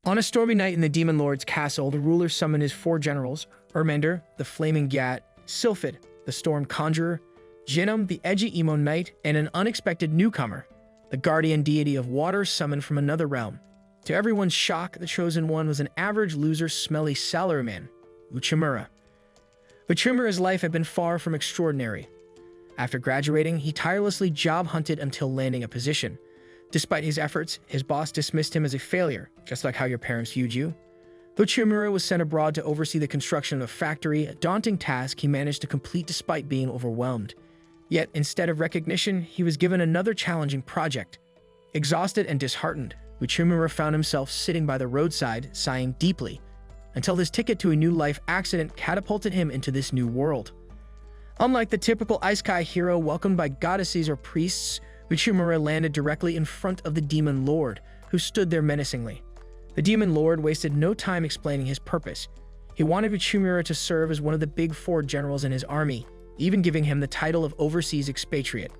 On a stormy night in the Demon Lord's castle, the ruler summoned his 4 generals: Ermender, the flaming Gat; Sylphid, the storm conjurer; Jinnum, the edgy emo knight; and an unexpected newcomer, the guardian deity of water summoned from another realm. To everyone's shock, the chosen one was an average loser, smelly Salaryman, Uchimura. Uchimura's life had been far from extraordinary. After graduating, he tirelessly job-hunted until landing a position. Despite his efforts, his boss dismissed him as a failure, just like how your parents viewed you. Though Uchimura was sent abroad to oversee the construction of a factory, a daunting task he managed to complete despite being overwhelmed. Yet, instead of recognition, he was given another challenging project. Exhausted and disheartened, Uchimura found himself sitting by the roadside, sighing deeply, until his ticket to a new life accident catapulted him into this new world. Unlike the typical isekai hero welcomed by goddesses or priests, Uchimura landed directly in front of the Demon Lord, who stood there menacingly. The Demon Lord wasted no time explaining his purpose. He wanted Uchimura to serve as one of the big 4 generals in his army, even giving him the title of overseas expatriate.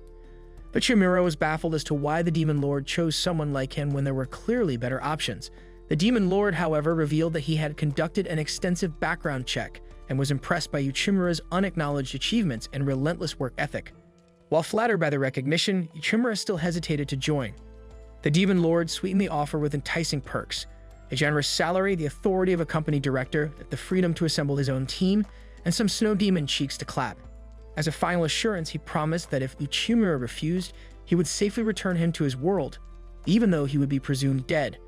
Uchimura was baffled as to why the Demon Lord chose someone like him when there were clearly better options. The Demon Lord, however, revealed that he had conducted an extensive background check and was impressed by Uchimura's unacknowledged achievements and relentless work ethic. While flattered by the recognition, Uchimura still hesitated to join. The Demon Lord sweetened the offer with enticing perks: a generous salary, the authority of a company director, the freedom to assemble his own team, and some snow demon cheeks to clap. As a final assurance, he promised that if Uchimura refused, he would safely return him to his world, even though he would be presumed dead.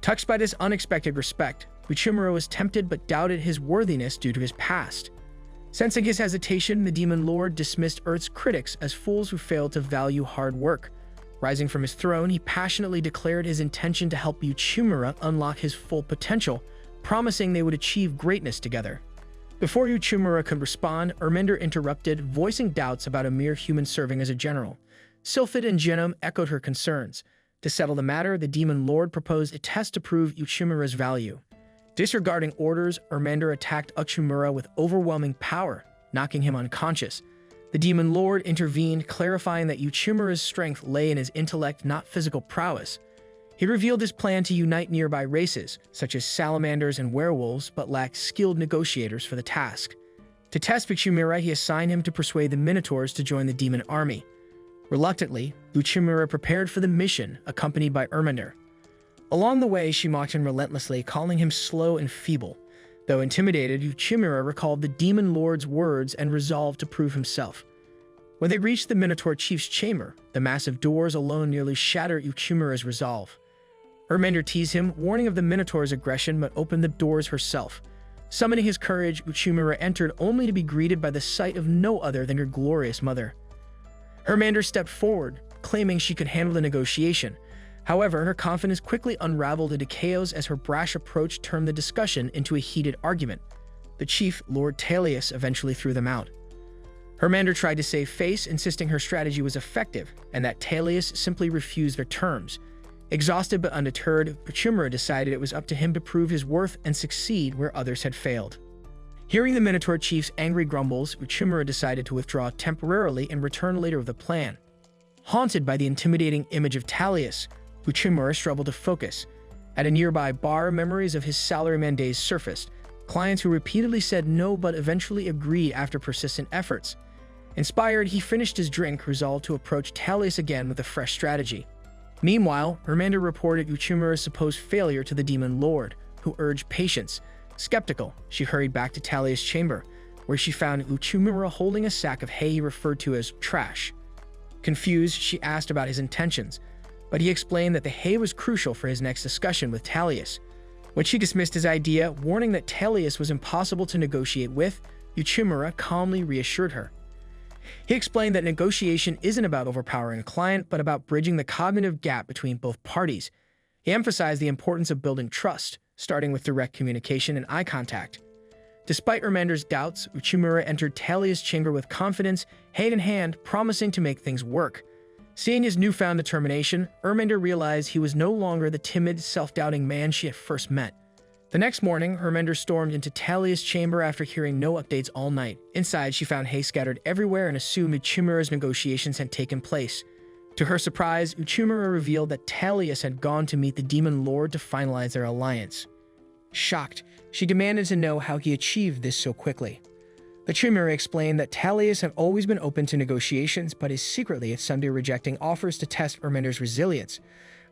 Touched by this unexpected respect, Uchimura was tempted but doubted his worthiness due to his past. Sensing his hesitation, the Demon Lord dismissed Earth's critics as fools who failed to value hard work. Rising from his throne, he passionately declared his intention to help Uchimura unlock his full potential, promising they would achieve greatness together. Before Uchimura could respond, Ermender interrupted, voicing doubts about a mere human serving as a general. Sylphid and Jinnum echoed her concerns. To settle the matter, the Demon Lord proposed a test to prove Uchimura's value. Disregarding orders, Ermender attacked Uchimura with overwhelming power, knocking him unconscious. The Demon Lord intervened, clarifying that Uchimura's strength lay in his intellect, not physical prowess. He revealed his plan to unite nearby races, such as salamanders and werewolves, but lacked skilled negotiators for the task. To test Uchimura, he assigned him to persuade the Minotaurs to join the demon army. Reluctantly, Uchimura prepared for the mission, accompanied by Ermender. Along the way, she mocked him relentlessly, calling him slow and feeble. Though intimidated, Uchimura recalled the Demon Lord's words and resolved to prove himself. When they reached the Minotaur chief's chamber, the massive doors alone nearly shattered Uchimura's resolve. Ermender teased him, warning of the Minotaur's aggression, but opened the doors herself. Summoning his courage, Uchimura entered only to be greeted by the sight of no other than her glorious mother. Ermender stepped forward, claiming she could handle the negotiation. However, her confidence quickly unraveled into chaos as her brash approach turned the discussion into a heated argument. The chief, Lord Talius, eventually threw them out. Ermender tried to save face, insisting her strategy was effective and that Talius simply refused their terms. Exhausted but undeterred, Uchimura decided it was up to him to prove his worth and succeed where others had failed. Hearing the Minotaur chief's angry grumbles, Uchimura decided to withdraw temporarily and return later with a plan. Haunted by the intimidating image of Talius, Uchimura struggled to focus. At a nearby bar, memories of his Salaryman days surfaced. Clients who repeatedly said no but eventually agreed after persistent efforts. Inspired, he finished his drink, resolved to approach Talius again with a fresh strategy. Meanwhile, Ermender reported Uchimura's supposed failure to the Demon Lord, who urged patience. Skeptical, she hurried back to Talius' chamber, where she found Uchimura holding a sack of hay he referred to as trash. Confused, she asked about his intentions, but he explained that the hay was crucial for his next discussion with Talius. When she dismissed his idea, warning that Talius was impossible to negotiate with, Uchimura calmly reassured her. He explained that negotiation isn't about overpowering a client, but about bridging the cognitive gap between both parties. He emphasized the importance of building trust, starting with direct communication and eye contact. Despite Ermender's doubts, Uchimura entered Talius' chamber with confidence, hand in hand, promising to make things work. Seeing his newfound determination, Ermender realized he was no longer the timid, self-doubting man she had first met. The next morning, Ermender stormed into Talius' chamber after hearing no updates all night. Inside, she found hay scattered everywhere and assumed Uchimura's negotiations had taken place. To her surprise, Uchimura revealed that Talius had gone to meet the Demon Lord to finalize their alliance. Shocked, she demanded to know how he achieved this so quickly. Uchimura explained that Talius had always been open to negotiations, but is secretly at Sunday rejecting offers to test Erminder's resilience.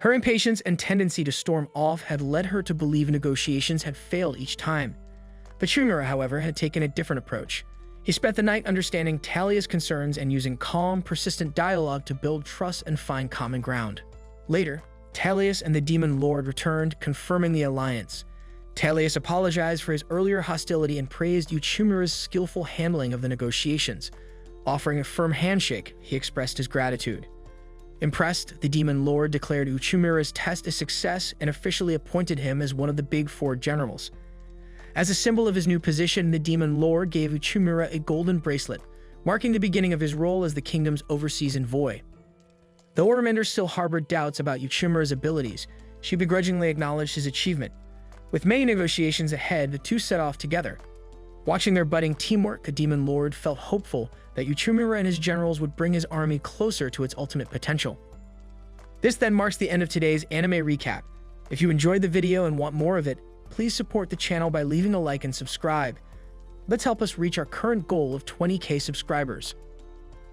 Her impatience and tendency to storm off had led her to believe negotiations had failed each time. Uchimura, however, had taken a different approach. He spent the night understanding Talia's concerns and using calm, persistent dialogue to build trust and find common ground. Later, Talius and the Demon Lord returned, confirming the alliance. Talius apologized for his earlier hostility and praised Uchimura's skillful handling of the negotiations. Offering a firm handshake, he expressed his gratitude. Impressed, the Demon Lord declared Uchimura's test a success and officially appointed him as one of the Big Four generals. As a symbol of his new position, the Demon Lord gave Uchimura a golden bracelet, marking the beginning of his role as the kingdom's overseas envoy. Though Erminder still harbored doubts about Uchimura's abilities, she begrudgingly acknowledged his achievement. With many negotiations ahead, the two set off together. Watching their budding teamwork, the Demon Lord felt hopeful that Uchimura and his generals would bring his army closer to its ultimate potential. This then marks the end of today's anime recap. If you enjoyed the video and want more of it, please support the channel by leaving a like and subscribe. Let's help us reach our current goal of 20,000 subscribers.